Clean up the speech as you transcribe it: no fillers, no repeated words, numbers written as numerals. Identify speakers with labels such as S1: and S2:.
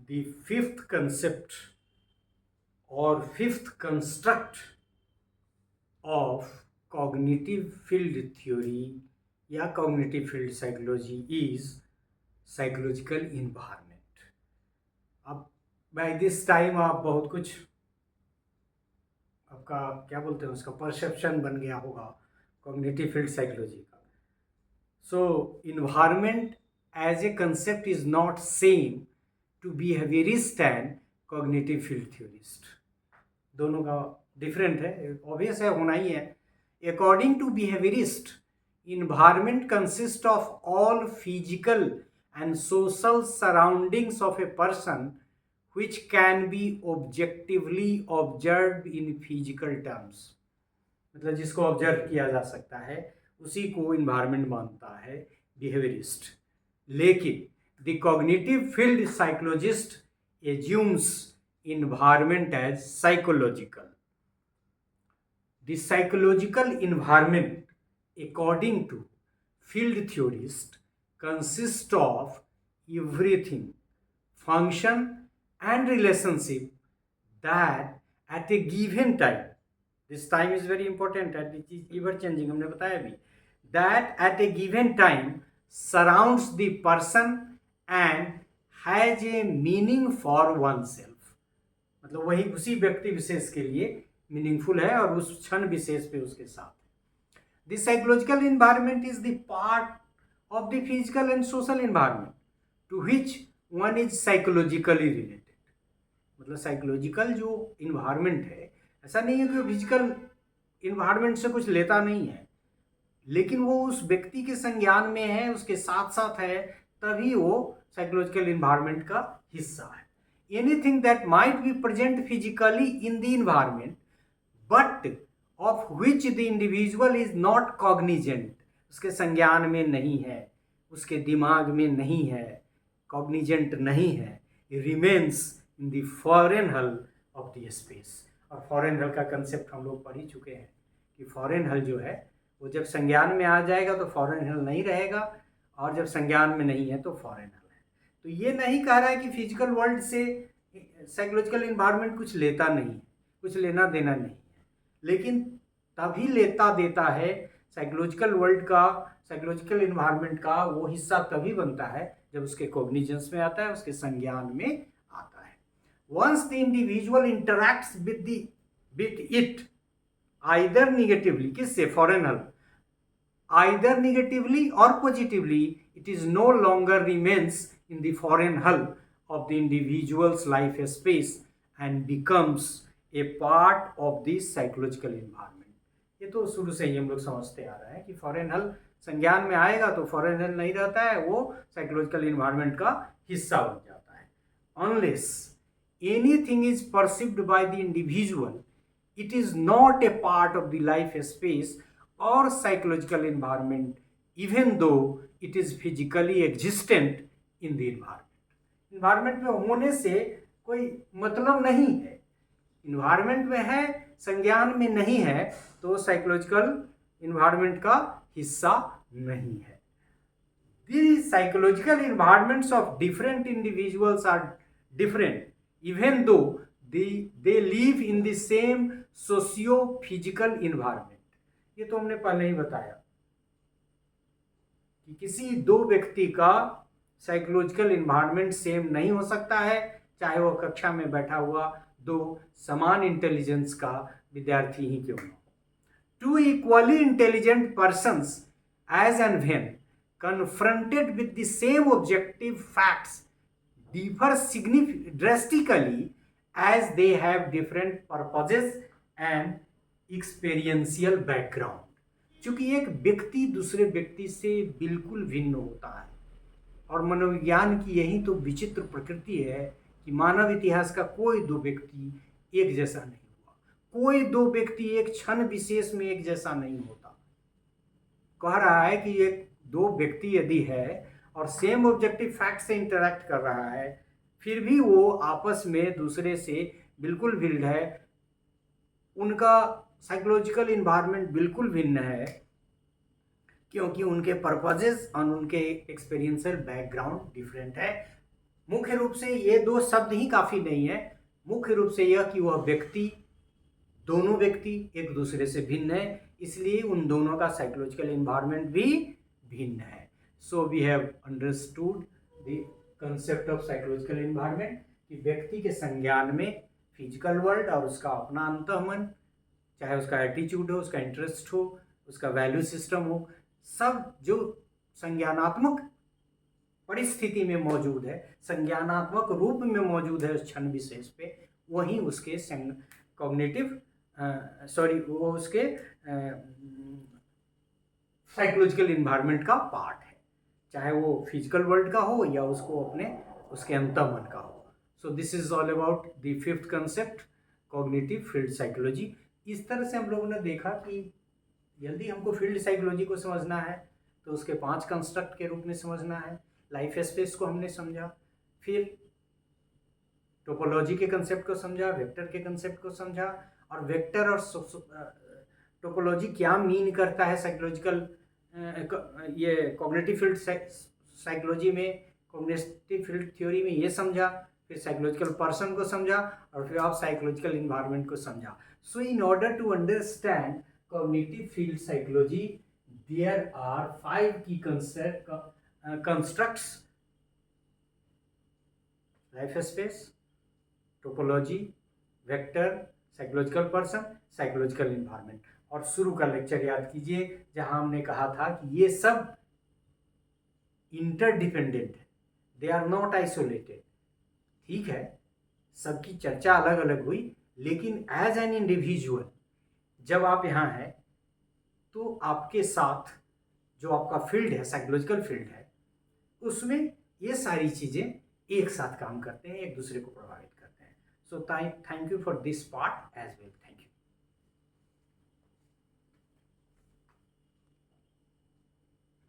S1: the fifth concept or fifth construct of cognitive field theory या cognitive field psychology is psychological environment. अब by this time आप बहुत कुछ आपका क्या बोलते हैं उसका परसेप्शन बन गया होगा cognitive field psychology का. So environment as a concept is not same to behaviorist and cognitive field theorist. दोनों का डिफरेंट है, ऑब्वियस है, होना ही है. According to behaviourist, environment consists of all physical and social surroundings of a person which can be objectively observed in physical terms. मतलब जिसको observe किया जा सकता है उसी को इन्वायरमेंट मानता है बिहेवियरिस्ट. लेकिन the cognitive field psychologist assumes environment as psychological. The psychological environment, according to field theorists, consists of everything, function and relationship that at a given time, this time is very important and it is ever changing, हमने बताया भी, that at a given time surrounds the person and has a meaning for oneself. मतलब वही उसी व्यक्ति विशेष के लिए meaningful है और उस क्षण विशेष पे उसके साथ. The psychological environment is the part of the physical and social environment to which one is psychologically related. मतलब साइकोलॉजिकल जो इन्वायरमेंट है, ऐसा नहीं है कि वो फिजिकल इन्वायरमेंट से कुछ लेता नहीं है, लेकिन वो उस व्यक्ति के संज्ञान में है, उसके साथ साथ है, तभी वो साइकोलॉजिकल इन्वायरमेंट का हिस्सा है. Anything that might be present physically in the environment but of which the individual is not cognizant, उसके संज्ञान में नहीं है, उसके दिमाग में नहीं है, cognizant नहीं है, remains in the foreign hull of the space. और foreign hull का कंसेप्ट हम लोग पढ़ ही चुके हैं कि foreign hull जो है वो जब संज्ञान में आ जाएगा तो foreign hull नहीं रहेगा, और जब संज्ञान में नहीं है तो foreign hull. तो ये नहीं कह रहा है कि फिजिकल वर्ल्ड से साइकोलॉजिकल इन्वायरमेंट कुछ लेता नहीं है, कुछ लेना देना नहीं है, लेकिन तभी लेता देता है साइकोलॉजिकल वर्ल्ड का, साइकोलॉजिकल इन्वायरमेंट का वो हिस्सा तभी बनता है जब उसके कॉग्निजेंस में आता है, उसके संज्ञान में आता है. Once the individual interacts with it either negatively, किससे? Foreign hull. आइदर निगेटिवली और positively, it is no longer remains in the foreign hull of the individual's life space and becomes a part of the psychological environment. ये तो शुरू से ही हम लोग समझते आ रहे हैं कि फॉरेन हल संज्ञान में आएगा तो फॉरेन हल नहीं रहता है, वो साइकोलॉजिकल इन्वायरमेंट का हिस्सा बन जाता है. Unless anything is perceived by the individual, it is not a part of the life space or psychological environment, even though it is physically existent in the environment. Environment में होने से कोई मतलब नहीं है, इन्वायरमेंट में है, संज्ञान में नहीं है, तो साइकोलॉजिकल इन्वायरमेंट का हिस्सा नहीं है. The psychological environments of different individuals are different, even though they live in the same socio-physical environment. ये तो हमने पहले ही बताया कि किसी दो व्यक्ति का साइकोलॉजिकल इन्वायरमेंट सेम नहीं हो सकता है, चाहे वो कक्षा में बैठा हुआ दो समान इंटेलिजेंस का विद्यार्थी ही क्यों न हो. Two equally intelligent persons as and when confronted with the same objective facts differ drastically as they have different purposes and experiential background. चूंकि एक व्यक्ति दूसरे व्यक्ति से बिल्कुल भिन्न होता है, और मनोविज्ञान की यही तो विचित्र प्रकृति है कि मानव इतिहास का कोई दो व्यक्ति एक जैसा नहीं हुआ, कोई दो व्यक्ति एक क्षण विशेष में एक जैसा नहीं होता. कह रहा है कि एक दो व्यक्ति यदि है और सेम ऑब्जेक्टिव फैक्ट से इंटरैक्ट कर रहा है, फिर भी वो आपस में दूसरे से बिल्कुल भिन्न है, उनका साइकोलॉजिकल इन्वायरमेंट बिल्कुल भिन्न है, क्योंकि उनके पर्पजेस और उनके एक्सपीरियंशियल बैकग्राउंड डिफरेंट है. मुख्य रूप से ये दो शब्द ही काफ़ी नहीं है, मुख्य रूप से यह कि वह व्यक्ति, दोनों व्यक्ति एक दूसरे से भिन्न है, इसलिए उन दोनों का साइकोलॉजिकल एनवायरनमेंट भी भिन्न है। So we have understood the concept of psychological environment कि व्यक्ति के संज्ञान में फिजिकल वर्ल्ड और उसका अपना अंतःमन, चाहे उसका एटीट्यूड हो, उसका इंटरेस्ट हो, उसका वैल्यू सिस्टम हो, सब जो संज्ञानात्मक परिस्थिति में मौजूद है, संज्ञानात्मक रूप में मौजूद है उस क्षण विशेष पे, वहीं उसके कॉग्निटिव वो उसके साइकोलॉजिकल इन्वायरमेंट का पार्ट है, चाहे वो फिजिकल वर्ल्ड का हो या उसको उसके अंतःमन का हो। So this is all about the fifth concept, cognitive field psychology. इस तरह से हम लोगों ने देखा कि यदि हमको फील्ड साइकोलॉजी को समझना है तो उसके 5 कंस्ट्रक्ट के रूप में समझना है। लाइफ स्पेस को हमने समझा, फिर टोपोलॉजी के कंसेप्ट को समझा, वेक्टर के कंसेप्ट को समझा, और वेक्टर और टोपोलॉजी क्या मीन करता है साइकोलॉजिकल, ये कॉग्निटिव फील्ड साइकोलॉजी में, कॉग्निटिव फील्ड थ्योरी में ये समझा, फिर साइकोलॉजिकल पर्सन को समझा, और फिर आप साइकोलॉजिकल इन्वायरमेंट को समझा। So in order to understand cognitive field psychology there are 5 key constructs: life space, topology, vector, psychological person, psychological environment. और शुरू का लेक्चर याद कीजिए जहां हमने कहा था कि ये सब इंटरडिपेंडेंट है, दे आर नॉट आइसोलेटेड। ठीक है, सबकी चर्चा अलग अलग हुई, लेकिन एज एन इंडिविजुअल जब आप यहाँ हैं तो आपके साथ जो आपका फील्ड है, साइकोलॉजिकल फील्ड है, उसमें ये सारी चीज़ें एक साथ काम करते हैं, एक दूसरे को प्रभावित करते हैं। So thank you for this part as well.